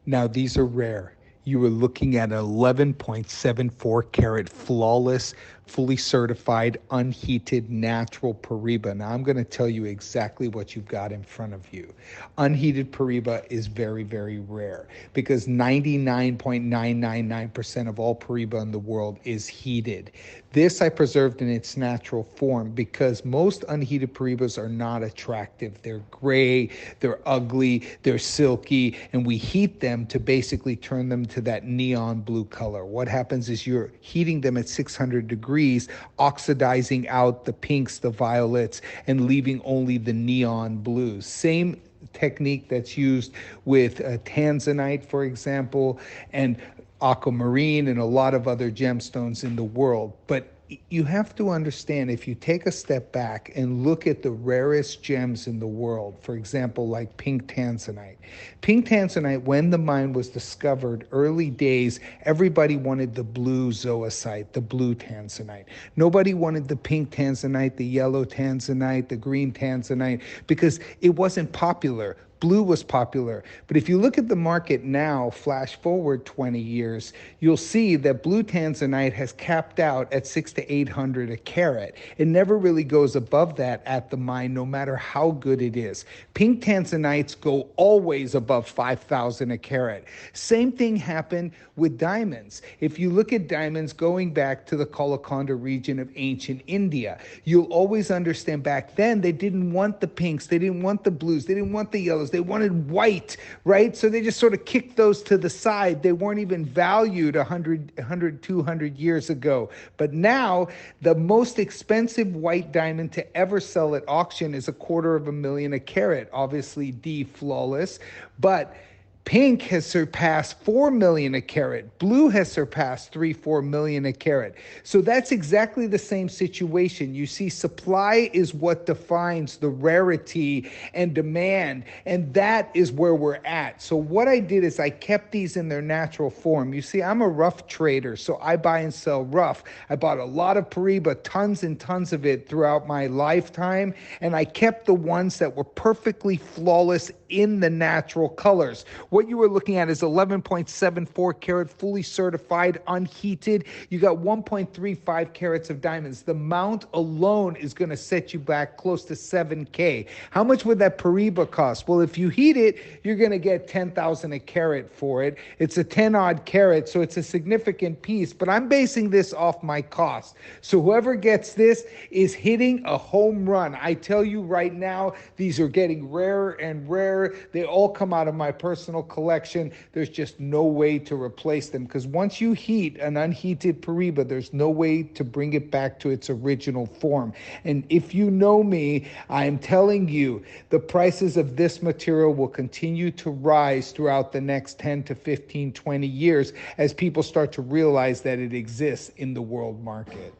Now, these are rare. You are looking at an 11.74 carat flawless, fully certified, unheated, natural Paraiba. Now, I'm going to tell you exactly what you've got in front of you. Unheated Paraiba is very, very rare because 99.999% of all Paraiba in the world is heated. This I preserved in its natural form because most unheated Paraibas are not attractive. They're gray, they're ugly, they're silky, and we heat them to basically turn them to that neon blue color. What happens is you're heating them at 600 degrees, oxidizing out the pinks, the violets, and leaving only the neon blues. Same technique that's used with tanzanite, for example, and aquamarine and a lot of other gemstones in the world. But you have to understand, if you take a step back and look at the rarest gems in the world, for example, like pink tanzanite. Pink tanzanite, when the mine was discovered, early days, everybody wanted the blue zoisite, the blue tanzanite. Nobody wanted the pink tanzanite, the yellow tanzanite, the green tanzanite, because it wasn't popular. Blue was popular. But if you look at the market now, flash forward 20 years, you'll see that blue tanzanite has capped out at 600 to 800 a carat. It never really goes above that at the mine, no matter how good it is. Pink tanzanites go always above 5,000 a carat. Same thing happened with diamonds. If you look at diamonds going back to the Kalakonda region of ancient India, you'll always understand back then they didn't want the pinks, they didn't want the blues, they didn't want the yellows. They wanted white, right? So they just sort of kicked those to the side. They weren't even valued 100, 200 years ago. But now, the most expensive white diamond to ever sell at auction is $250,000 a carat. Obviously, D flawless, but pink has surpassed 4 million a carat. Blue has surpassed 3-4 million a carat. So that's exactly the same situation. You see, supply is what defines the rarity and demand, and that is where we're at. So what I did is I kept these in their natural form. You see, I'm a rough trader, so I buy and sell rough. I bought a lot of Paraiba, tons and tons of it throughout my lifetime, and I kept the ones that were perfectly flawless in the natural colors. What you were looking at is 11.74 carat, fully certified, unheated. You got 1.35 carats of diamonds. The mount alone is going to set you back close to 7K. How much would that Paraiba cost? Well, if you heat it, you're going to get 10,000 a carat for it. It's a 10 odd carat, so it's a significant piece, but I'm basing this off my cost. So whoever gets this is hitting a home run. I tell you right now, these are getting rarer and rarer. They all come out of my personal collection. There's just no way to replace them, because once you heat an unheated Paraiba, there's no way to bring it back to its original form. And if you know me, I am telling you, the prices of this material will continue to rise throughout the next 10 to 15, 20 years as people start to realize that it exists in the world market.